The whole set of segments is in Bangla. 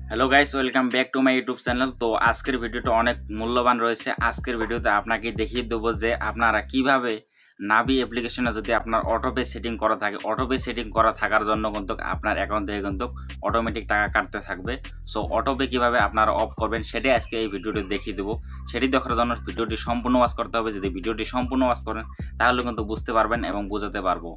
Hello guys, welcome back to my YouTube channel. তো আজকের ভিডিওটা অনেক মূল্যবান রয়েছে। আজকের ভিডিওতে আপনাকে দেখিয়ে দেবো যে আপনারা কিভাবে নাভি অ্যাপ্লিকেশনে যদি আপনার অটোপে সেটিং করা থাকে, অটোপে সেটিং করা থাকার জন্য কিন্তু আপনার অ্যাকাউন্ট থেকে কিন্তু অটোমেটিক টাকা কাটতে থাকবে। সো অটোপে কিভাবে আপনারা অফ করবেন সেটাই আজকে এই ভিডিওটি দেখিয়ে দেবো। সেটি দেখার জন্য ভিডিওটি সম্পূর্ণ ওয়াচ করতে হবে। যদি ভিডিওটি সম্পূর্ণ ওয়াচ করেন তাহলে কিন্তু বুঝতে পারবেন এবং বোঝাতে পারবো।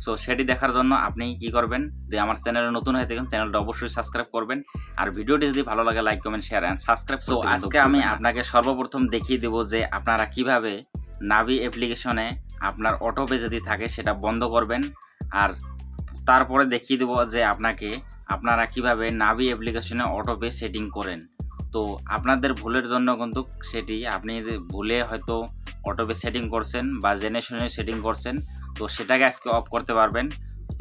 সো সেটি দেখার জন্য আপনি কি করবেন, যে আমার চ্যানেলে নতুন হয়ে থাকেন চ্যানেলটা অবশ্যই সাবস্ক্রাইব করবেন, আর ভিডিওটি যদি ভালো লাগে like comment share and subscribe. So আজকে আমি আপনাকে সর্বপ্রথম দেখিয়ে দেবো যে আপনারা কিভাবে নাভি অ্যাপ্লিকেশনে আপনার অটোপে যদি থাকে সেটা বন্ধ করবেন, আর তারপরে দেখিয়ে দেবো যে আপনারা কিভাবে নাভি অ্যাপ্লিকেশনে অটোপে সেটিং করেন। তো আপনাদের ভুলের জন্য কিন্তু সেটি আপনি ভুলে হয়তো অটোপে সেটিং করছেন বা জেনে শুনে সেটিং করছেন, তো সেটাকে আজকে অফ করতে পারবেন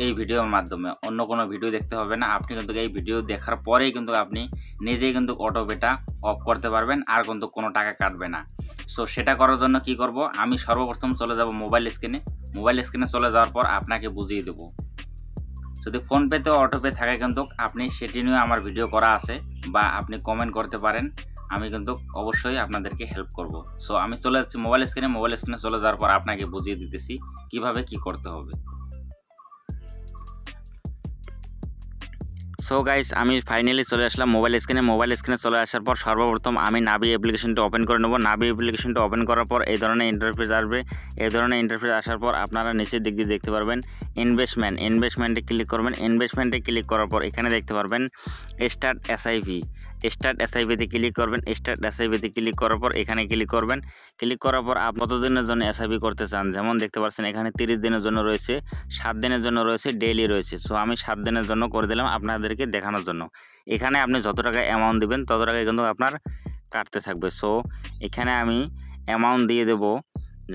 এই ভিডিওর মাধ্যমে। অন্য কোনো ভিডিও দেখতে হবে না, আপনি কিন্তু এই ভিডিও দেখার পরেই কিন্তু আপনি নিজেই কিন্তু অটোপেটা অফ করতে পারবেন, আর কিন্তু কোনো টাকা কাটবে না। সো সেটা করার জন্য কি করব, আমি সর্বপ্রথম চলে যাব মোবাইল স্ক্রিনে চলে যাওয়ার পর আপনাকে বুঝিয়ে দেবো। যদি ফোনপেতে অটোপে থাকে কিন্তু আপনি সেটি নিয়ে আমার ভিডিও করা আছে, বা আপনি কমেন্ট করতে পারেন, আমি কিন্তু অবশ্যই আপনাদেরকে হেল্প করব। সো আমি চলে যাচ্ছি মোবাইল স্ক্রিনে চলে যাওয়ার পর আপনাকে বুঝিয়ে দিতেছি কিভাবে কি করতে হবে। সো গাইস, আমি ফাইনালি চলে আসলাম মোবাইল স্ক্রিনে চলে আসার পর সর্বপ্রথম আমি নাভি অ্যাপ্লিকেশনটা ওপেন করে নেব। নাভি অ্যাপ্লিকেশনটা ওপেন করার পর এই ধরনের ইন্টারফেস আসবে। এই ধরনের ইন্টারফেস আসার পর আপনারা নিচের দিক দিয়ে দেখতে পারবেন ইনভেস্টমেন্টে ক্লিক করবেন। ইনভেস্টমেন্টে ক্লিক করার পর এখানে দেখতে পারবেন স্টার্ট এসআইপিতে ক্লিক করবেন। স্টার্ট এসআইপিতে ক্লিক করার পর এখানে ক্লিক করবেন। ক্লিক করার পর আপনি কতদিনের জন্য এসআইপি করতে চান, যেমন দেখতে পাচ্ছেন এখানে 30 দিনের জন্য রয়েছে, 7 দিনের জন্য রয়েছে, ডেইলি রয়েছে। সো আমি 7 দিনের জন্য করে দিলাম আপনাদেরকে দেখানোর জন্য। এখানে আপনি যত টাকা অ্যামাউন্ট দিবেন তত টাকা কিন্তু আপনার কাটতে থাকবে। সো এখানে আমি অ্যামাউন্ট দিয়ে দেবো,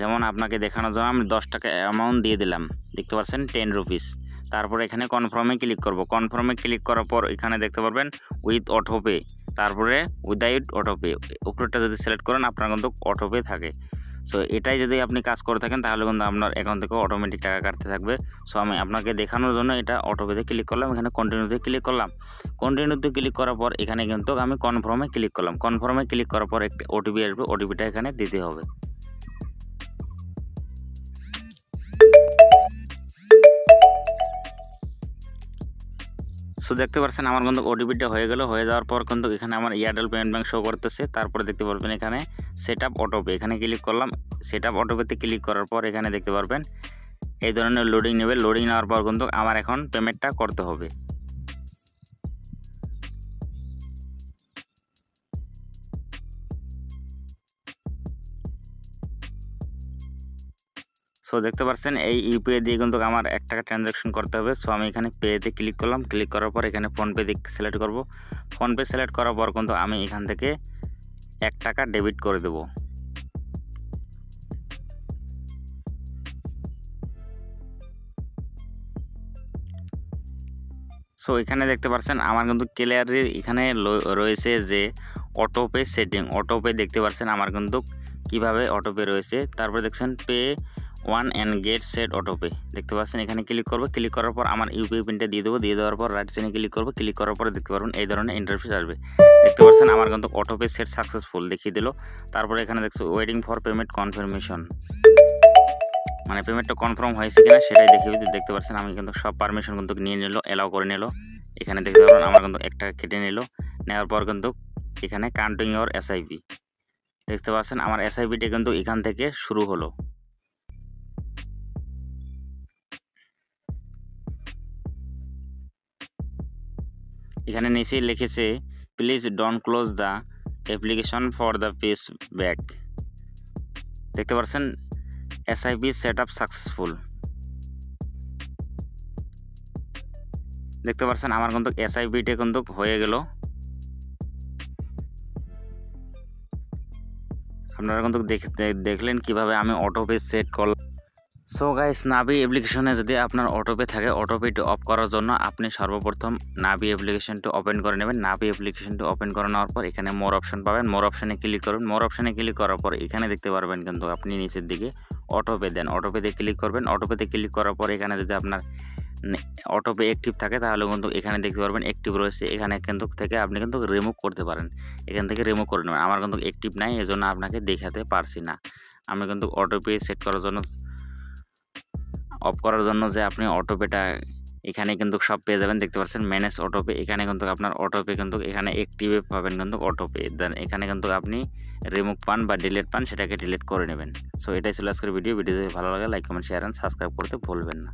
যেমন আপনাকে দেখানোর জন্য আমি 10 টাকা অ্যামাউন্ট দিয়ে দিলাম, দেখতে পাচ্ছেন 10 রুপিস। তারপরে এখানে কনফার্মে ক্লিক করব। কনফার্মে ক্লিক করার পর এখানে দেখতে পারবেন উইথ অটোপে, তারপরে উইদাউট অটোপে, উপরেরটা যদি সিলেক্ট করেন আপনার কিন্তু অটোপে থাকে। সো এটাই যদি আপনি কাজ করে থাকেন তাহলে কিন্তু আপনার অ্যাকাউন্ট থেকে অটোমেটিক টাকা কাটতে থাকবে। সো আমি আপনাকে দেখানোর জন্য এটা অটোপেতে ক্লিক করলাম, এখানে কন্টিনিউতে ক্লিক করলাম। কন্টিনিউতে ক্লিক করার পর এখানে কিন্তু আমি কনফার্মে ক্লিক করলাম। কনফার্মে ক্লিক করার পর একটা ওটিপি আসবে, ওটিপিটা এখানে দিতে হবে। সো দেখতে পাচ্ছেন আমার কিন্তু ওটিপিটা হয়ে গেল। হয়ে যাওয়ার পর কিন্তু এখানে আমার এয়ারটেল পেমেন্ট ব্যাংক শো করতেছে। তারপরে দেখতে পারবেন এখানে সেট আপ অটোপে, এখানে ক্লিক করলাম। সেট আপ অটোপেতে ক্লিক করার পর এখানে দেখতে পারবেন এই ধরনের লোডিং নেবে। লোডিং নেওয়ার পর কিন্তু আমার এখন পেমেন্টটা করতে হবে। সো দেখতে পাচ্ছেন এই ইউপিআই দিয়ে কিন্তু আমার 1 টাকা ট্রানজ্যাকশন করতে হবে। সো আমি এখানে পেতে ক্লিক করলাম। ক্লিক করার পর এখানে ফোনপে দিয়ে সিলেক্ট করব। ফোনপে সিলেক্ট করার পর কিন্তু আমি এখান থেকে 1 টাকা ডেবিট করে দেব। সো এখানে দেখতে পাচ্ছেন আমার কিন্তু ক্লিয়ারলি এখানে রয়েছে যে অটোপে সেটিং। অটোপে দেখতে পাচ্ছেন আমার কিন্তু কিভাবে অটোপে রয়েছে। তারপরে দেখছেন pay one and get set autopay, দেখতে পাচ্ছেন এখানে ক্লিক করবো। ক্লিক করার পর আমার ইউপিআই পিনটা দিয়ে দেবো। দিয়ে দেওয়ার পর রাইট সাইডে ক্লিক করবো। ক্লিক করার পরে দেখতে পারবেন এই ধরনের ইন্টারফেস আসবে। দেখতে পাচ্ছেন আমার কিন্তু অটোপে সেট সাকসেসফুল দেখিয়ে দিল। তারপরে এখানে দেখছো ওয়েটিং ফর পেমেন্ট কনফার্মেশন, মানে পেমেন্টটা কনফার্ম হয়েছে কিনা সেটাই দেখিয়ে দেখতে পাচ্ছেন আমি কিন্তু সব পারমিশন কিন্তু নিয়ে নিল, অ্যালাউ করে নিল। এখানে দেখতে পারবেন আমার কিন্তু 1 টাকা কেটে নিল। নেওয়ার পর কিন্তু এখানে কাউন্টিং ইওর এসআইপি, দেখতে পাচ্ছেন আমার এসআইপিটা কিন্তু এখান থেকে শুরু হলো। এখানে নিচে লিখেছে please don't close the application for the page back, দেখতে পাচ্ছেন এসআইপি সেট আপ সাকসেসফুল। দেখতে পাচ্ছেন আমার কিন্তু এসআইপিটা কিন্তু হয়ে গেল। আপনারা কিন্তু দেখলেন কিভাবে আমি অটোপে সেট করলাম। সো গাইস, নাভি অ্যাপ্লিকেশনে যদি আপনার অটোপে থাকে, অটোপেটি অফ করার জন্য আপনি সর্বপ্রথম নাভি অ্যাপ্লিকেশনটি ওপেন করে নেবেন। নাভি অ্যাপ্লিকেশনটি ওপেন করে নেওয়ার পর এখানে মোর অপশন পাবেন। মোর অপশানে ক্লিক করবেন। মোর অপশানে ক্লিক করার পর এখানে দেখতে পারবেন কিন্তু আপনি নিচের দিকে অটোপে দেন, অটোপেতে ক্লিক করবেন। অটোপেতে ক্লিক করার পর এখানে যদি আপনার অটোপে অ্যাক্টিভ থাকে তাহলে কিন্তু এখানে দেখতে পারবেন অ্যাক্টিভ রয়েছে, এখানে কিন্তু থেকে আপনি কিন্তু রিমুভ করতে পারেন, এখান থেকে রিমুভ করে নেবেন। আমার কিন্তু অ্যাক্টিভ নাই, এজন্য আপনাকে দেখাতে পারছি না। আমি কিন্তু অটোপে সেট করার জন্য অফ করার জন্য যে আপনি অটোপেটা এখানে কিন্তু সব পেয়ে যাবেন, দেখতে পাচ্ছেন ম্যানেজ অটোপে, এখানে কিন্তু আপনার অটোপে কিন্তু এখানে অ্যাক্টিভে পাবেন কিন্তু অটোপে, দেন এখানে কিন্তু আপনি রিমুভ পান বা ডিলিট পান সেটাকে ডিলিট করে নেবেন। সো এটাই ছিল আজকের ভিডিও যদি ভালো লাগে like comment share and subscribe করতে ভুলবেন না।